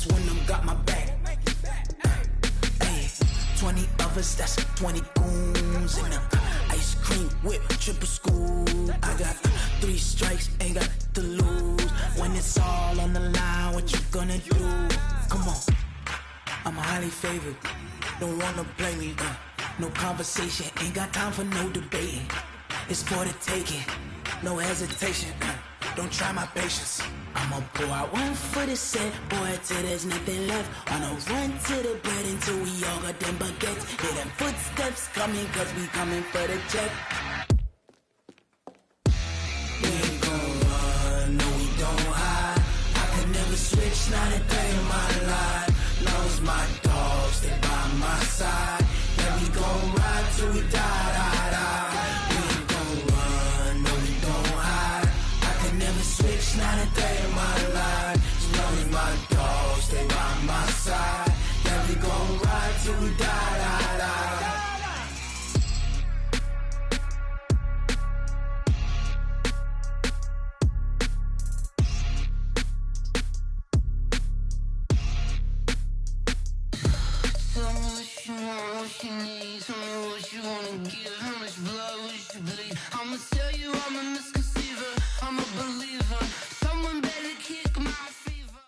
That's when I'm got my back. Hey, 20 of us, that's 20 goons in the ice cream whip, triple scoop. I got 3 strikes, ain't got to lose. When it's all on the line, what you gonna do? Come on, I'm highly favored. Don't wanna play me, no conversation, ain't got time for no debating. It's for the taking, no hesitation. Don't try my patience. I'ma pull out one for the set, boy, till there's nothing left. Wanna run to the bread until we all got them baguettes. Hear them footsteps coming, cause we coming for the check. We ain't gon' run, no we don't hide. I could never switch, not a day in my life. Long as my dogs, stay by my side. Yeah, we gon' ride till we die, die, die. We ain't gon' run, no we don't hide. I could never switch, not a day in my life. As long as my dogs, stay by my side. Yeah, we gon' ride till we die, die, die. I'ma tell you I'm a misconceiver, I'm a believer. Someone better kick my fever.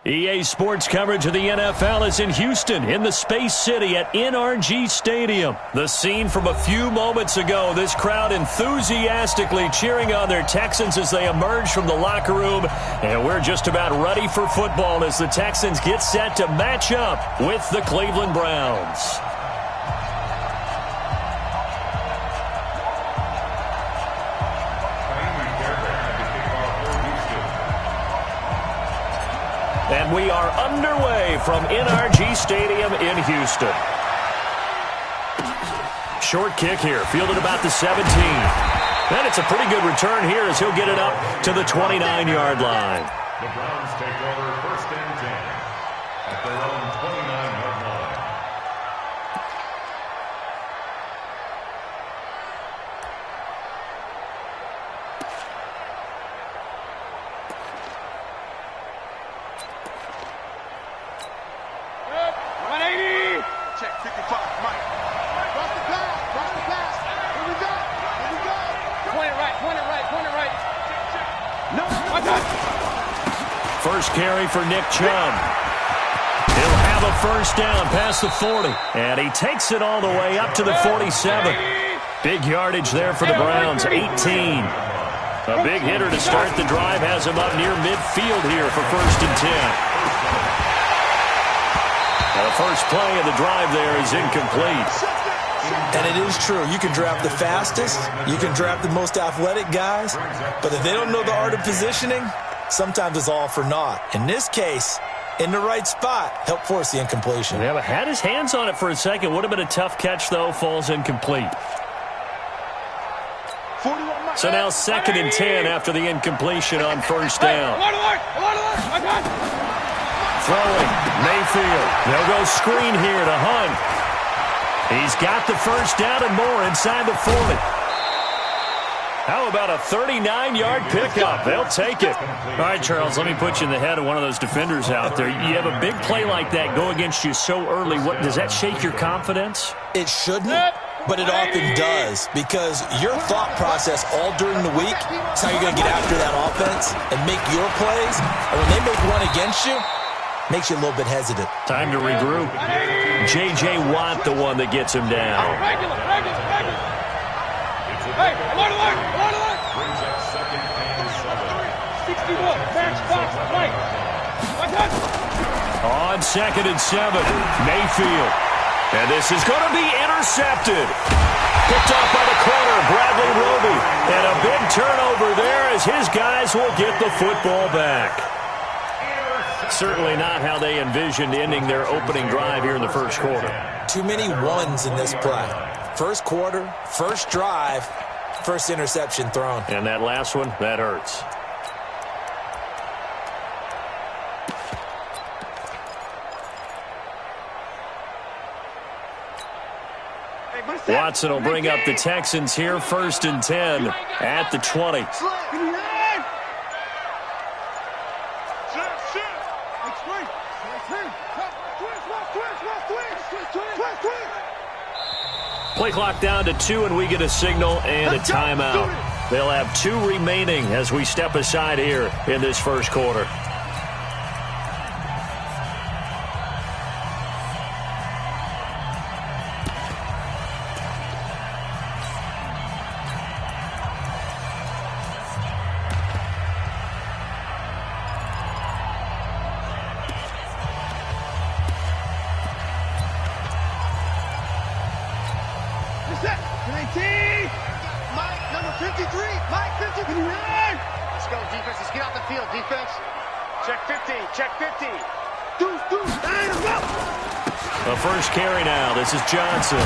EA Sports coverage of the NFL is in Houston, in the Space City at NRG Stadium. The scene from a few moments ago, this crowd enthusiastically cheering on their Texans as they emerge from the locker room. And we're just about ready for football as the Texans get set to match up with the Cleveland Browns. And we are underway from NRG Stadium in Houston. Short kick here, fielded about the 17. And it's a pretty good return here as he'll get it up to the 29-yard line. The Browns take over 1st and 10 at their own 29-yard line. Check 55, Mike. Cross the pass. Here we go. Point it right. No, my God. First carry for Nick Chubb. He'll have a first down past the 40. And he takes it all the way up to the 47. Big yardage there for the Browns, 18. A big hitter to start the drive has him up near midfield here for 1st and 10. The first play of the drive there is incomplete. And it is true. You can draft the fastest. You can draft the most athletic guys. But if they don't know the art of positioning, sometimes it's all for naught. In this case, in the right spot, helped force the incompletion. Yeah, but had his hands on it for a second. Would have been a tough catch, though. Falls incomplete. So now 2nd and 10 after the incompletion on first down. Throwing, Mayfield. They'll go screen here to Hunt. He's got the first down and more inside the 40. How about a 39-yard pickup? They'll take it. All right, Charles, let me put you in the head of one of those defenders out there. You have a big play like that go against you so early. What does that shake your confidence? It shouldn't, but it often does, because your thought process all during the week is how you're going to get after that offense and make your plays. And when they make one against you, makes you a little bit hesitant. Time to regroup. J.J. Watt, the one that gets him down. Hey, alert! Brings up 2nd and 7. 61, match box, right. On 2nd and 7, Mayfield. And this is going to be intercepted. Picked off by the corner, Bradley Roby. And a big turnover there as his guys will get the football back. Certainly not how they envisioned ending their opening drive here in the first quarter. Too many ones in this play. First quarter, first drive, first interception thrown. And that last one, that hurts. Watson will bring up the Texans here, 1st and 10 at the 20. Play clock down to 2, and we get a signal and a timeout. They'll have 2 remaining as we step aside here in this first quarter. Let's go, defense. Let's get out the field, defense. Check 50. Check 50. The first carry now. This is Johnson.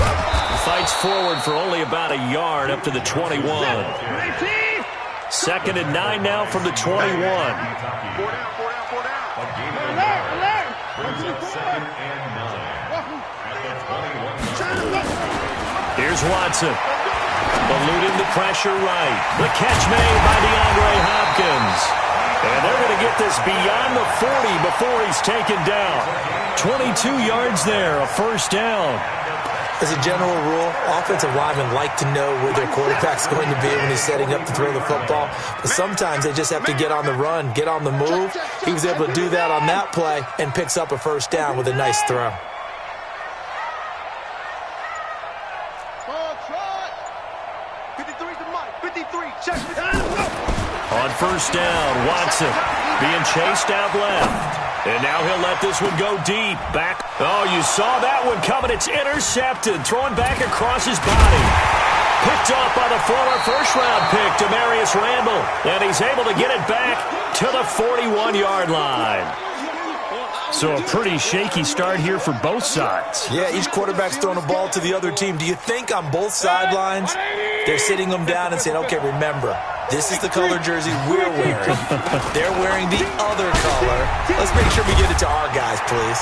Fights forward for only about a yard up to the 21. 2nd and 9 now from the 21. 4 down. Brings up 2nd and 9 at the 21. Here's Watson. Eluding the pressure right. The catch made by DeAndre Hopkins. And they're going to get this beyond the 40 before he's taken down. 22 yards there, a first down. As a general rule, offensive linemen like to know where their quarterback's going to be when he's setting up to throw the football. But sometimes they just have to get on the run, get on the move. He was able to do that on that play and picks up a first down with a nice throw. On first down, Watson being chased out left. And now he'll let this one go deep. Back. Oh, you saw that one coming. It's intercepted. Thrown back across his body. Picked up by the former first-round pick, Demarius Randall. And he's able to get it back to the 41-yard line. So a pretty shaky start here for both sides. Yeah, each quarterback's throwing a ball to the other team. Do you think on both sidelines they're sitting them down and saying, okay, remember, this is the color jersey we're wearing. They're wearing the other color. Let's make sure we get it to our guys, please.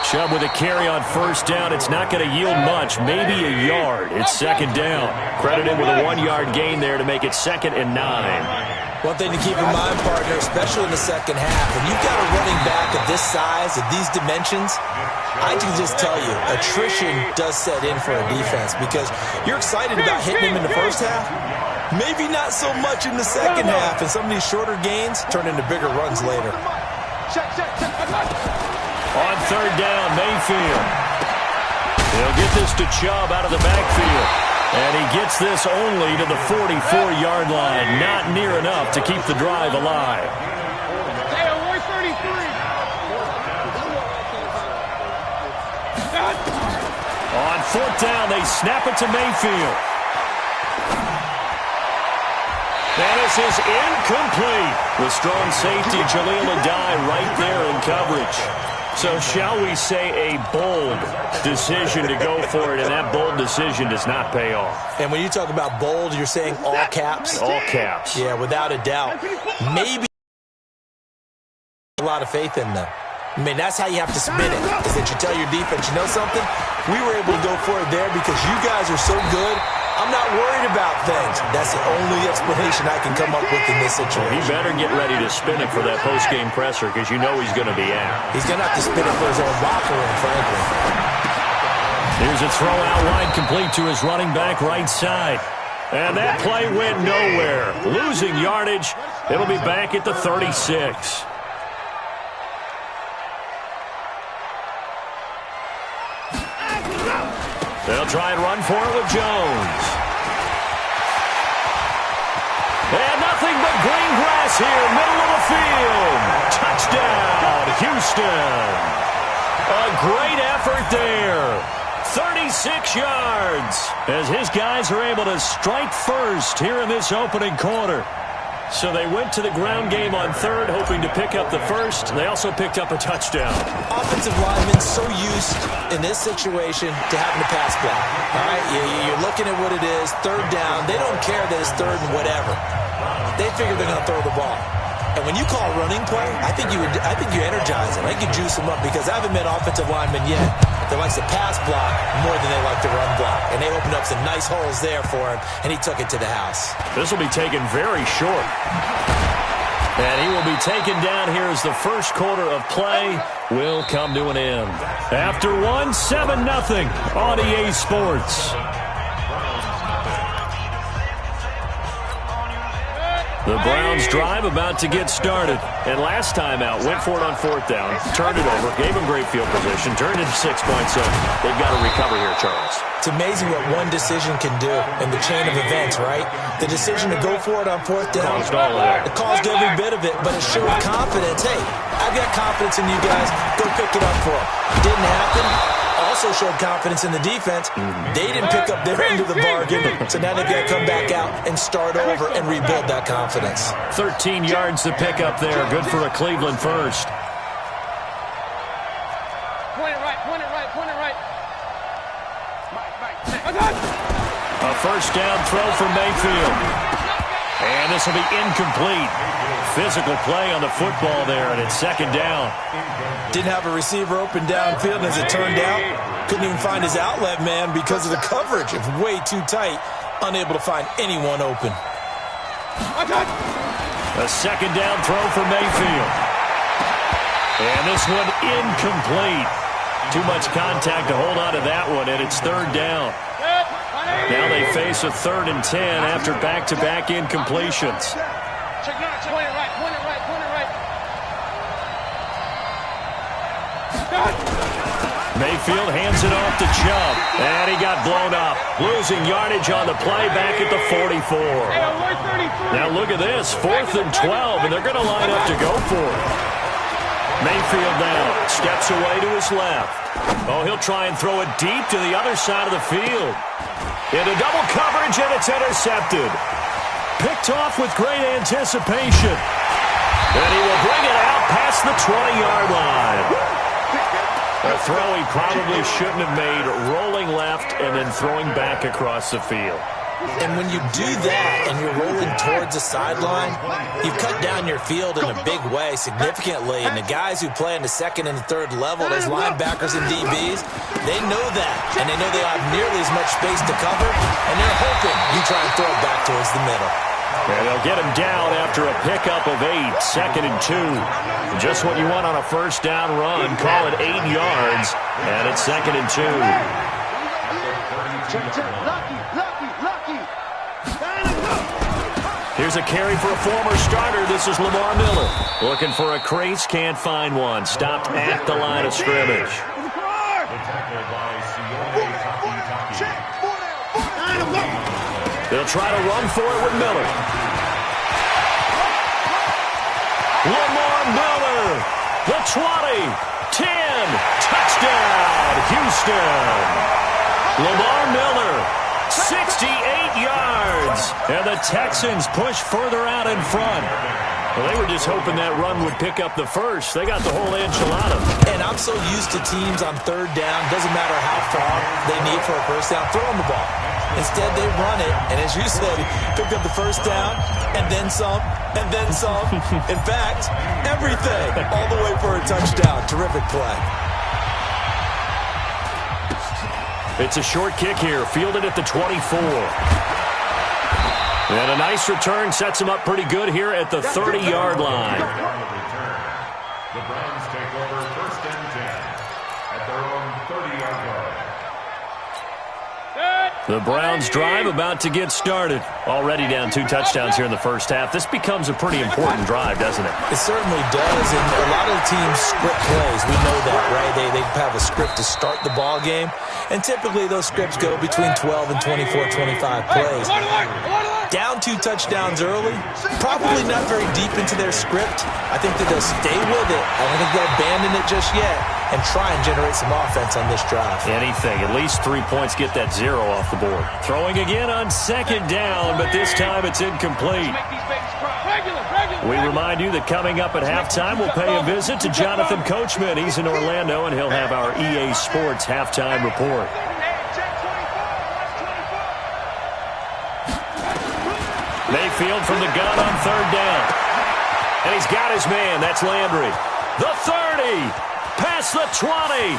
Chubb with a carry on first down. It's not going to yield much, maybe a yard. It's 2nd down. Credit him with a 1-yard gain there to make it 2nd and 9. One thing to keep in mind, partner, especially in the second half, when you've got a running back of this size, of these dimensions, I can just tell you, attrition does set in for a defense because you're excited about hitting him in the first half. Maybe not so much in the second half, and some of these shorter gains turn into bigger runs later. On 3rd down, Mayfield. He'll get this to Chubb out of the backfield. And he gets this only to the 44-yard line. Not near enough to keep the drive alive. On 4th down, they snap it to Mayfield. And this is incomplete. The strong safety, Jaleel Adai, right there in coverage. So shall we say a bold decision to go for it, and that bold decision does not pay off. And when you talk about bold, you're saying all caps? All caps. Yeah, without a doubt. Maybe a lot of faith in them. I mean, that's how you have to spin it, is that you tell your defense, you know something? We were able to go for it there because you guys are so good. I'm not worried about things. That's the only explanation I can come up with in this situation. He better get ready to spin it for that post-game presser because you know he's going to be out. He's going to have to spin it for his own locker room, frankly. Here's a throw out wide complete to his running back right side. And that play went nowhere. Losing yardage. It'll be back at the 36. They'll try and run for it with Jones. And nothing but green grass here, middle of the field. Touchdown, Houston. A great effort there. 36 yards as his guys are able to strike first here in this opening quarter. So they went to the ground game on 3rd, hoping to pick up the first. They also picked up a touchdown. Offensive linemen so used in this situation to having to pass block. All right, you're looking at what it is, 3rd down. They don't care that it's 3rd and whatever. They figure they're going to throw the ball. And when you call a running play, I think you energize them. I think you juice them up because I haven't met offensive linemen yet that likes to pass block more than they like to run block. And they opened up some nice holes there for him, and he took it to the house. This will be taken very short. And he will be taken down here as the first quarter of play will come to an end. After one, 7-0 on EA Sports. The Browns drive about to get started. And last time out, went for it on 4th down, turned it over, gave them great field position, turned into 6 points. So they've got to recover here, Charles. It's amazing what one decision can do in the chain of events, right? The decision to go for it on 4th down, it caused every bit of it, but it showed confidence. Hey, I've got confidence in you guys. Go pick it up for them. Didn't happen. Also showed confidence in the defense. They didn't pick up their end of the bargain, so now they've got to come back out and start over and rebuild that confidence. 13 yards to pick up there. Good for a Cleveland first. Point it right, point it right, point it right. A first down throw for Mayfield. And this will be incomplete. Physical play on the football there, and it's 2nd down. Didn't have a receiver open downfield, and as it turned out, couldn't even find his outlet man because of the coverage. It's way too tight, unable to find anyone open. A 2nd down throw for Mayfield. And this one incomplete. Too much contact to hold on to that one, and it's 3rd down. Now they face a 3rd and 10 after back-to-back incompletions. Check now, point it right, point it right, point it right. Mayfield hands it off to Chubb, and he got blown up. Losing yardage on the play back at the 44. Now look at this, 4th and 12, and they're going to line up to go for it. Mayfield now steps away to his left. Oh, he'll try and throw it deep to the other side of the field. Into double coverage, and it's intercepted. Picked off with great anticipation. And he will bring it out past the 20-yard line. A throw he probably shouldn't have made, rolling left and then throwing back across the field. And when you do that and you're rolling towards the sideline, you've cut down your field in a big way significantly. And the guys who play in the 2nd and 3rd level, those linebackers and DBs, they know that. And they know they don't have nearly as much space to cover. And they're hoping you try and throw it back towards the middle. And they'll get him down after a pickup of 8, 2nd and 2. Just what you want on a first down run. Call it 8 yards, and it's 2nd and 2. Here's a carry for a former starter. This is Lamar Miller. Looking for a crease, can't find one. Stopped at the line of scrimmage. They'll try to run for it with Miller. Lamar Miller, the 20, 10, touchdown, Houston. Lamar Miller, 68 yards, and the Texans push further out in front. Well, they were just hoping that run would pick up the first. They got the whole enchilada. And I'm so used to teams on 3rd down, doesn't matter how far they need for a first down, throwing the ball. Instead, they run it, and as you said, picked up the first down, and then some, and then some. In fact, everything, all the way for a touchdown. Terrific play. It's a short kick here, fielded at the 24. And a nice return sets him up pretty good here at the 30-yard line. The Browns take over 1st and 10 at their own 30-yard line. The Browns drive about to get started. Already down 2 touchdowns here in the first half. This becomes a pretty important drive, doesn't it? It certainly does, and a lot of the teams script plays. We know that, right? They have a script to start the ball game, and typically those scripts go between 12 and 24, 25 plays. Down 2 touchdowns early, probably not very deep into their script. I think that they'll stay with it. I don't think they'll abandon it just yet and try and generate some offense on this drive. Anything. At least 3 points, get that 0 off the board. Throwing again on 2nd down, but this time it's incomplete. We remind you that coming up at halftime, we'll pay a visit to Jonathan Coachman. He's in Orlando, and he'll have our EA Sports halftime report. Mayfield from the gun on 3rd down. And he's got his man. That's Landry. The 30. Past the 20.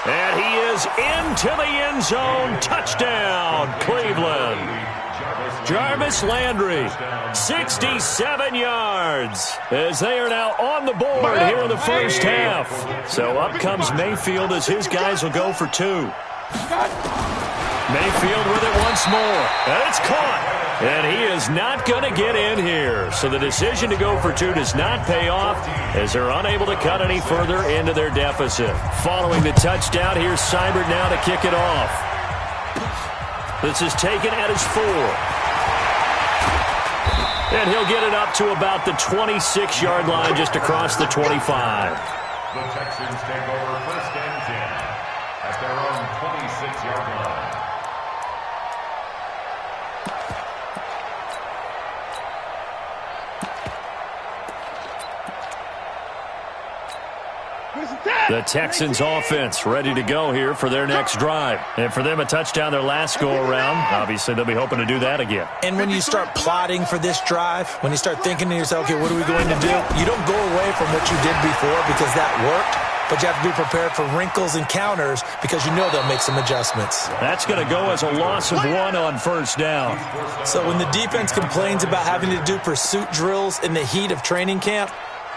And he is into the end zone. Touchdown, Cleveland. Jarvis Landry, 67 yards, as they are now on the board here in the first half. So up comes Mayfield as his guys will go for 2. Mayfield with it once more, and it's caught. And he is not going to get in here. So the decision to go for 2 does not pay off as they're unable to cut any further into their deficit. Following the touchdown, here's Seibert now to kick it off. This is taken at his 4. And he'll get it up to about the 26-yard line just across the 25. The Texans take over 1st and 10 at their own 26-yard line. The Texans offense ready to go here for their next drive. And for them, a touchdown their last go-around. Obviously, they'll be hoping to do that again. And when you start plotting for this drive, when you start thinking to yourself, okay, what are we going to do? You don't go away from what you did before because that worked, but you have to be prepared for wrinkles and counters because you know they'll make some adjustments. That's going to go as a loss of 1 on 1st down. So when the defense complains about having to do pursuit drills in the heat of training camp,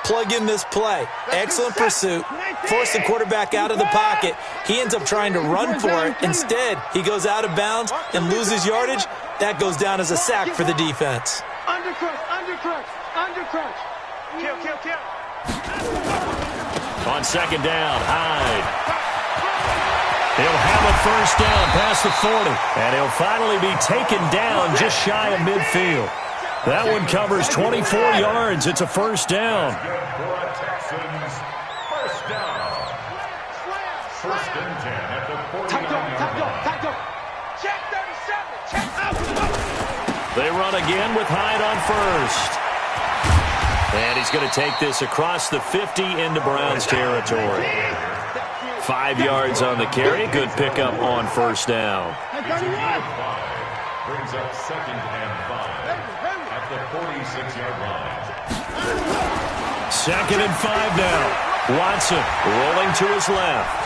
plug in this play. Excellent pursuit. Force the quarterback out of the pocket. He ends up trying to run for it. Instead, he goes out of bounds and loses yardage. That goes down as a sack for the defense. Undercrunch, undercrunch, undercrunch. Kill, kill, kill. On 2nd down, Hyde. He'll have a 1st down past the 40. And he'll finally be taken down just shy of midfield. That one covers 24 yards. It's a 1st down. For a Texans 1st down. 1st and 10 at the 49-yard line. Check 37, check out. They run again with Hyde on 1st. And he's going to take this across the 50 into Browns territory. 5 yards on the carry. Good pickup on 1st down. Brings up 2nd and 5 at the 46-yard line. 2nd and 5 now. Watson rolling to his left.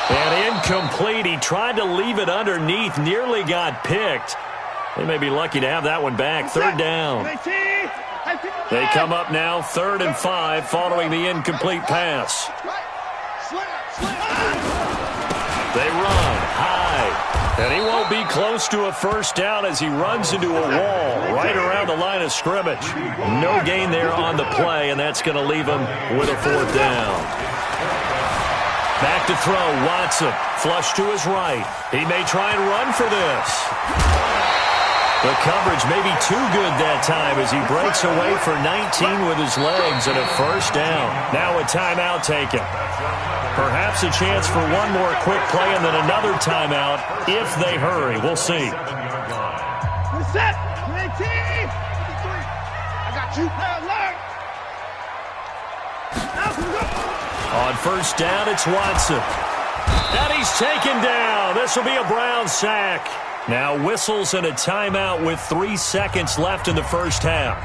And incomplete. He tried to leave it underneath. Nearly got picked. They may be lucky to have that one back. 3rd down. They come up now 3rd and 5 following the incomplete pass. They run high. And he won't be close to a 1st down as he runs into a wall right around the line of scrimmage. No gain there on the play, and that's going to leave him with a 4th down. Back to throw, Watson. Flush to his right. He may try and run for this. The coverage may be too good that time as he breaks away for 19 with his legs and a 1st down. Now a timeout taken. Perhaps a chance for one more quick play and then another timeout if they hurry. We'll see. Set, 19. I got you. On 1st down, it's Watson. And he's taken down. This will be a Browns sack. Now whistles and a timeout with 3 seconds left in the 1st half.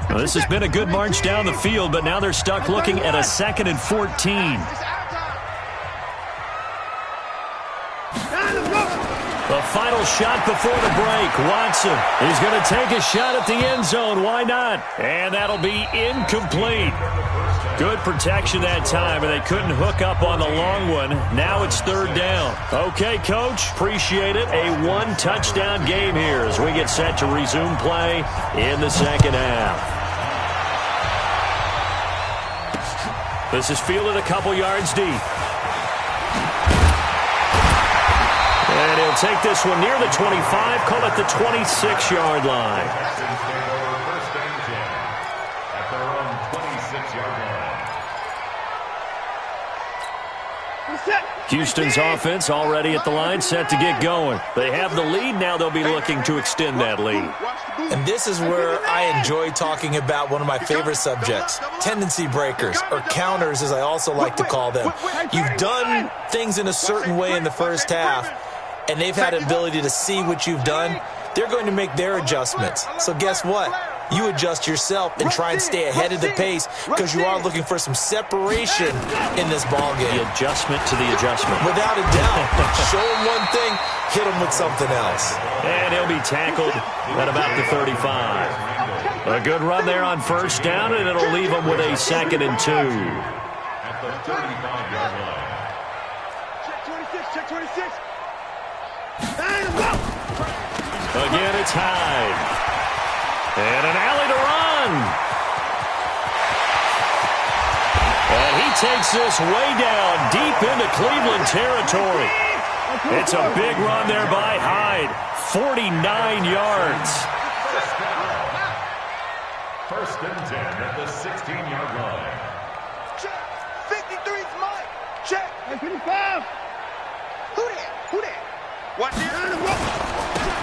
Well, this has been a good march down the field, but now they're stuck looking at a 2nd and 14. The final shot before the break. Watson is going to take a shot at the end zone. Why not? And that'll be incomplete. Good protection that time, and they couldn't hook up on the long one. Now it's 3rd down. Okay, Coach, appreciate it. A 1-touchdown game here as we get set to resume play in the 2nd half. This is fielded a couple yards deep. And he'll take this one near the 25, call it the 26-yard line. Texans take over 1st and 10 at their own 26-yard line. Houston's offense already at the line, set to get going. They have the lead. Now they'll be looking to extend that lead. And this is where I enjoy talking about one of my favorite subjects, tendency breakers, or counters as I also like to call them. You've done things in a certain way in the 1st half, and they've had an ability to see what you've done. They're going to make their adjustments. So guess what? You adjust yourself and try and stay ahead of the pace because you are looking for some separation in this ball game. The adjustment to the adjustment. Without a doubt. Show them one thing, hit them with something else. And he'll be tackled at about the 35. A good run there on first down, and it'll leave them with a 2nd and 2. At the 35-yard line. Check 26. Again, it's Hyde. And an alley to run. And he takes this way down deep into Cleveland territory. It's a big run there by Hyde. 49 yards. First and 10 at the 16-yard line. Check. 53's mine. Check. 55. Who that? Watch it.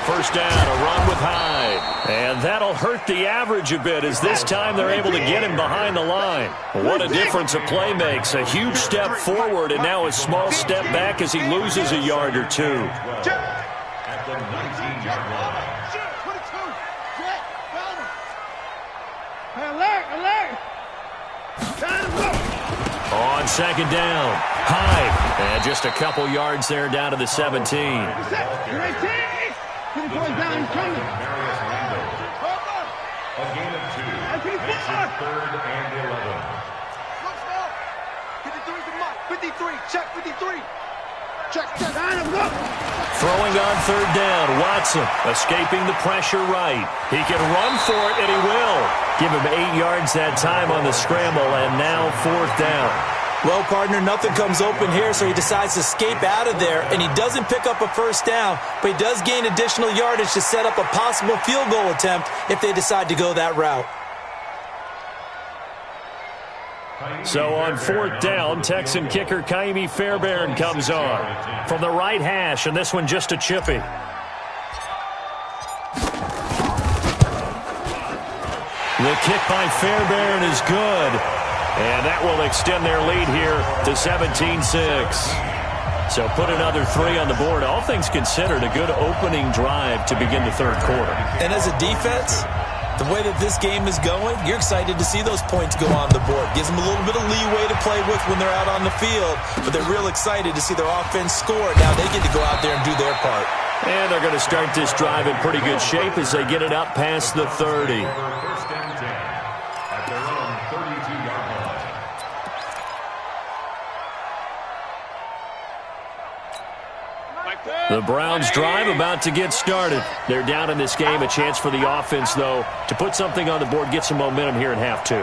First down, a run with Hyde. And that'll hurt the average a bit as this time they're able to get him behind the line. What a difference a play makes. A huge step forward and now a small step back as he loses a yard or two. At the 19-yard line. Alert! On second down, Hyde. And just a couple yards there down to the 17. A gain of 2. Makes it 3rd and 11. 53's the mark. 53. Check 53. Check. Throwing on third down, Watson escaping the pressure right. He can run for it, and he will. Give him 8 yards that time on the scramble, and now 4th down. Well, partner, nothing comes open here, so he decides to escape out of there, and he doesn't pick up a first down, but he does gain additional yardage to set up a possible field goal attempt if they decide to go that route. So on 4th down, Texan kicker Kaimi Fairbairn comes on from the right hash, and this one just a chippy. The kick by Fairbairn is good, and that will extend their lead here to 17-6. So put another 3 on the board. All things considered, a good opening drive to begin the third quarter. And as a defense, the way that this game is going, you're excited to see those points go on the board. Gives them a little bit of leeway to play with when they're out on the field, but they're real excited to see their offense score. Now they get to go out there and do their part. And they're going to start this drive in pretty good shape as they get it up past the 30. First and 10 at their own 32-yard line. The Browns drive about to get started. They're down in this game. A chance for the offense, though, to put something on the board, get some momentum here in half 2.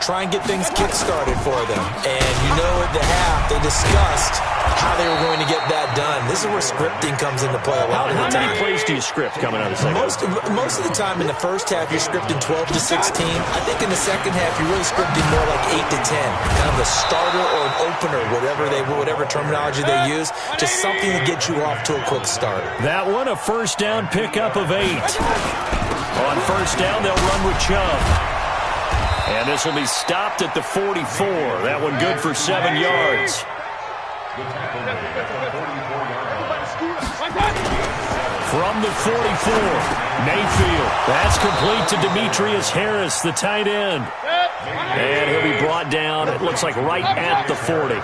Try and get things kick-started for them. And you know at the half, they discussed how they were going to get that done. This is where scripting comes into play a lot of the time. How many plays do you script coming out of the second? Most of the time in the first half, you're scripting 12 to 16. I think in the second half, you're really scripting more like 8 to 10. Kind of a starter or an opener, whatever terminology they use, just something to get you off to a quick start. That one, a first down pickup of 8. On first down, they'll run with Chubb. And this will be stopped at the 44. That one good for 7 yards. The tackle made at the 44-yard line. From the 44, Mayfield. That's complete to Demetrius Harris, the tight end. And he'll be brought down, it looks like right at the 40. A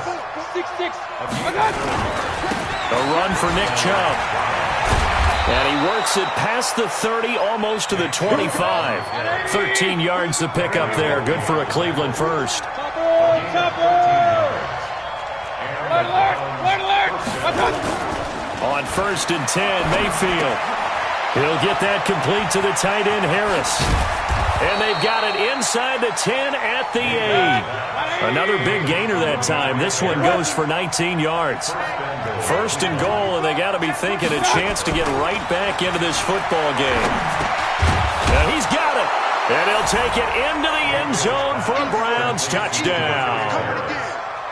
run for Nick Chubb. And he works it past the 30, almost to the 25. 13 yards to pick up there. Good for a Cleveland first. On first and 10, Mayfield. He'll get that complete to the tight end, Harris. And they've got it inside the 10 at the 8. Another big gainer that time. This one goes for 19 yards. First and goal, and they got to be thinking a chance to get right back into this football game. Now he's got it. And he'll take it into the end zone for a Browns touchdown.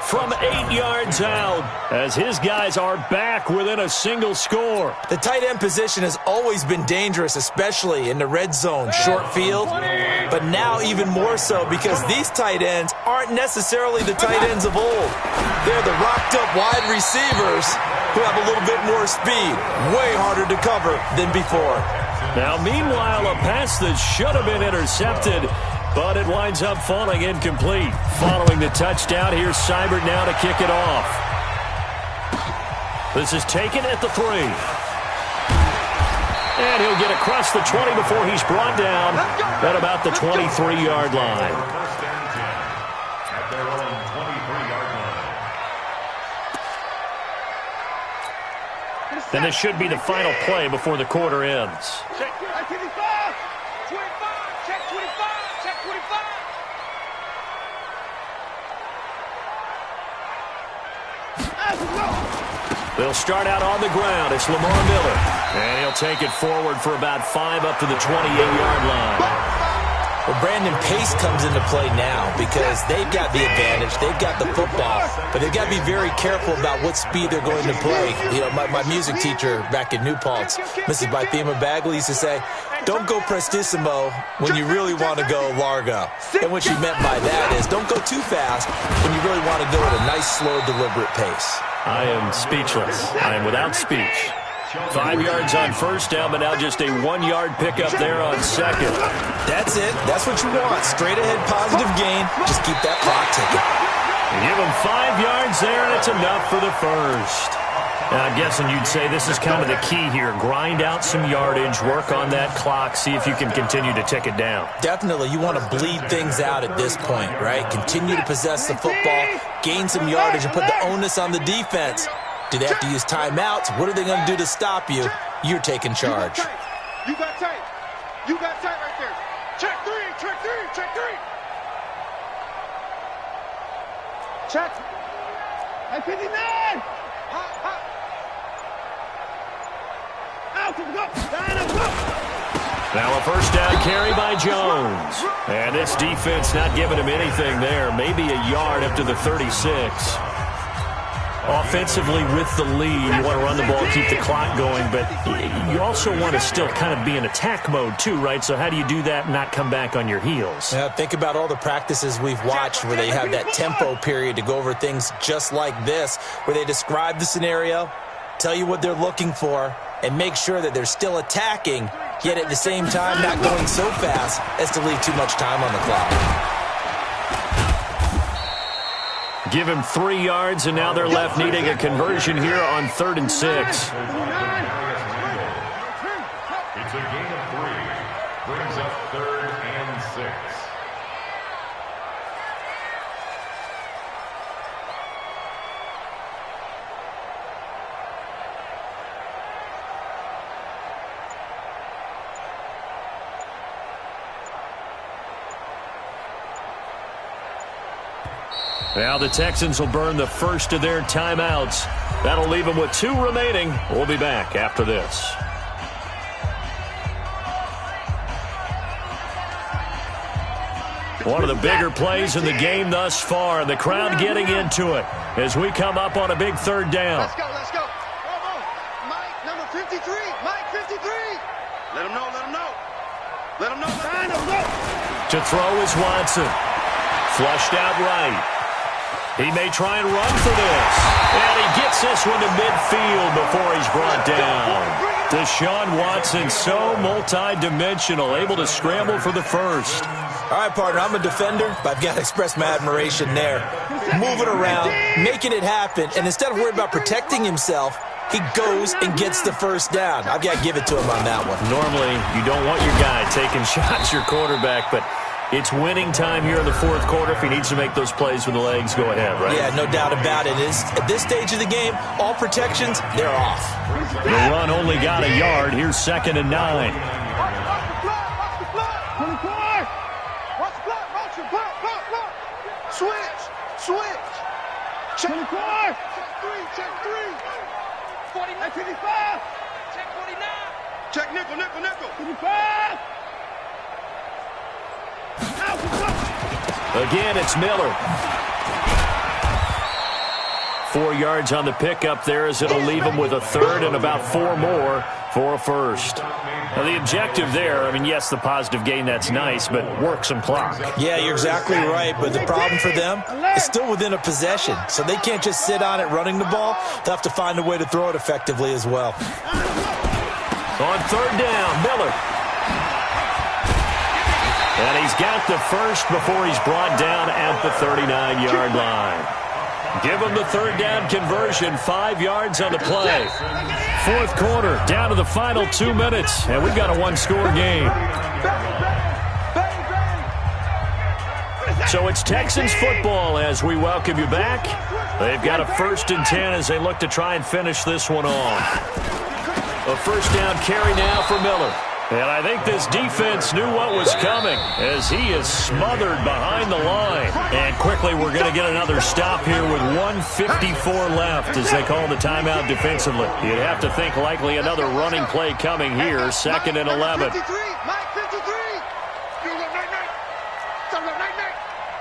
From 8 yards out, as his guys are back within a single score. The tight end position has always been dangerous, especially in the red zone, short field. But now even more so because these tight ends aren't necessarily the tight ends of old. They're the rocked-up wide receivers who have a little bit more speed. Way harder to cover than before. Now, meanwhile, a pass that should have been intercepted, but it winds up falling incomplete. Following the touchdown, here's Seibert now to kick it off. This is taken at the 3. And he'll get across the 20 before he's brought down at about the 23-yard line. First and 10 at their own 23-yard line. And this should be the final play before the quarter ends. Check 25. 25. Check 25. Check 25. They'll start out on the ground. It's Lamar Miller. And he'll take it forward for about 5 up to the 28-yard line. Well, Brandon, pace comes into play now because they've got the advantage. They've got the football, but they've got to be very careful about what speed they're going to play. You know, my music teacher back in New Paltz, Mrs. Bythema Bagley, used to say, don't go prestissimo when you really want to go largo. And what she meant by that is don't go too fast when you really want to go at a nice, slow, deliberate pace. I am speechless. I am without speech. 5 yards on first down, but now just a 1-yard pickup there on second. That's it. That's what you want. Straight ahead, positive gain. Just keep that clock ticking. Give him 5 yards there, and it's enough for the first. Now, I'm guessing you'd say this is kind of the key here. Grind out some yardage, work on that clock, see if you can continue to tick it down. Definitely. You want to bleed things out at this point, right? Continue to possess the football, gain some yardage, and put the onus on the defense. Do they have to use timeouts? What are they going to do to stop you? You're taking charge. You got tight. You got tight right there. Check 3. Check 3. Check 3. Check. At 59. Hot, hot. Out to the go. Now a first down carry by Jones. And this defense not giving him anything there. Maybe a yard up to the 36. Offensively with the lead, you want to run the ball, keep the clock going, but you also want to still kind of be in attack mode too, right? So how do you do that and not come back on your heels? Yeah, think about all the practices we've watched where they have that tempo period to go over things just like this, where they describe the scenario, tell you what they're looking for, and make sure that they're still attacking, yet at the same time not going so fast as to leave too much time on the clock. Give him 3 yards, and now they're left needing a conversion here on 3rd and 6. It's a gain of 3. Brings up 3rd and 6. Now the Texans will burn the first of their timeouts. That'll leave them with 2 remaining. We'll be back after this. One of the bigger plays in the game thus far, and the crowd getting into it as we come up on a big 3rd down. Let's go, let's go. Mike, number 53. Mike, 53. Let him know, let him know. Let him know, let him know. To throw is Watson. Flushed out right. He may try and run for this. And he gets this one to midfield before he's brought down. Deshaun Watson, so multi-dimensional, able to scramble for the first. All right, partner, I'm a defender, but I've got to express my admiration there. Moving around, making it happen, and instead of worrying about protecting himself, he goes and gets the first down. I've got to give it to him on that one. Normally, you don't want your guy taking shots, your quarterback, but it's winning time here in the 4th quarter. If he needs to make those plays with the legs, go ahead, right? Yeah, no doubt about it. At this stage of the game, all protections, they're off. The run only got a yard. Here's 2nd and 9. Watch the block. 24. Watch the block. Watch the block. Switch. Check 24. Check 3. 49. 55. Check 49. Check nickel. 55. Again, it's Miller. 4 yards on the pickup there as it'll leave him with a 3rd and about 4 more for a first. Now, the objective there, I mean, yes, the positive gain, that's nice, but work some clock. Yeah, you're exactly right, but the problem for them is still within a possession, so they can't just sit on it running the ball. They'll have to find a way to throw it effectively as well. On 3rd down, Miller. And he's got the first before he's brought down at the 39-yard line. Give them the third down conversion, 5 yards on the play. Fourth quarter, down to the final 2 minutes, and we've got a one-score game. So it's Texans football as we welcome you back. They've got a 1st and 10 as they look to try and finish this one off. A first down carry now for Miller. And I think this defense knew what was coming as he is smothered behind the line. And quickly we're going to get another stop here with 1:54 left as they call the timeout defensively. You'd have to think likely another running play coming here, 2nd and 11. Mike 53.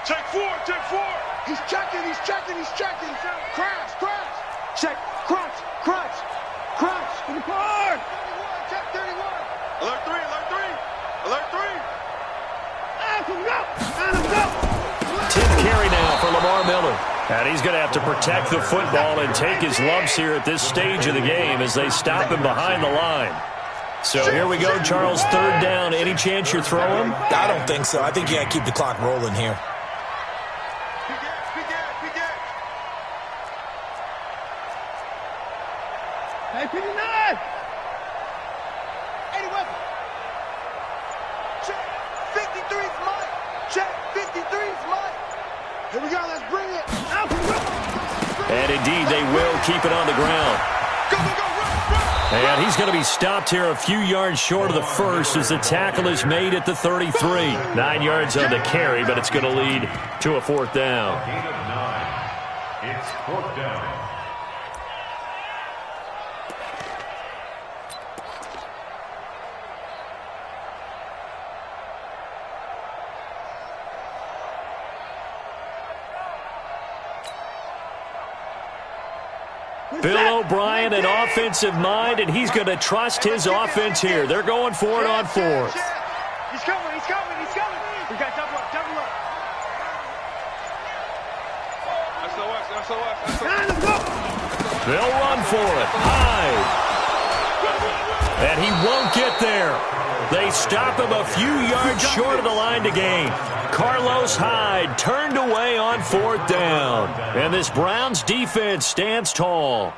Check four. He's checking. Crash. Check, crunch. To the board. Check 31. Alert 3. Tip carry now for Lamar Miller. And he's going to have to protect the football and take his lumps here at this stage of the game as they stop him behind the line. So here we go, Charles, 3rd down. Any chance you're throwing? I don't think so. I think you got to keep the clock rolling here. Hey, 59! 81! Check! 53's Mike! Check! 53's Mike! Here we go, let's bring it! And indeed, they will keep it on the ground. Go, run! And he's going to be stopped here a few yards short of the first as the tackle is made at the 33. 9 yards on the carry, but it's going to lead to a 4th down. Gain of 9. It's 4th down. Bill O'Brien, an offensive mind, and he's going to trust his offense here. They're going for it on 4th. He's coming. We got double up. They'll run for it. Hyde. And he won't get there. They stop him a few yards short of the line to gain. Carlos Hyde turned away on 4th down. And this Browns defense stands tall.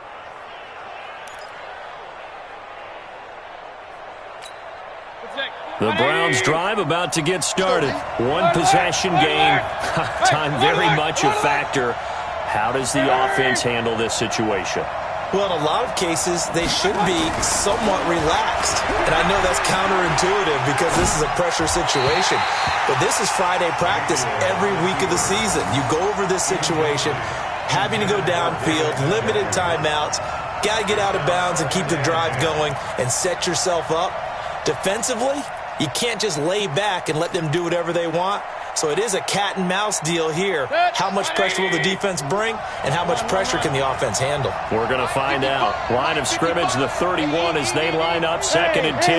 The Browns drive about to get started. One possession game. Time very much a factor. How does the offense handle this situation? Well, in a lot of cases, they should be somewhat relaxed. And I know that's counterintuitive because this is a pressure situation. But this is Friday practice every week of the season. You go over this situation, having to go downfield, limited timeouts, got to get out of bounds and keep the drive going and set yourself up. Defensively, you can't just lay back and let them do whatever they want. So it is a cat and mouse deal here. How much pressure will the defense bring, and how much pressure can the offense handle? We're going to find out. Line of scrimmage, the 31 as they line up, 2nd and 10.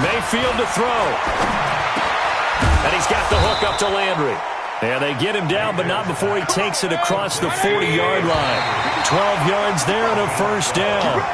Mayfield to throw. And he's got the hook up to Landry. And they get him down, but not before he takes it across the 40-yard line. 12 yards there and a 1st down.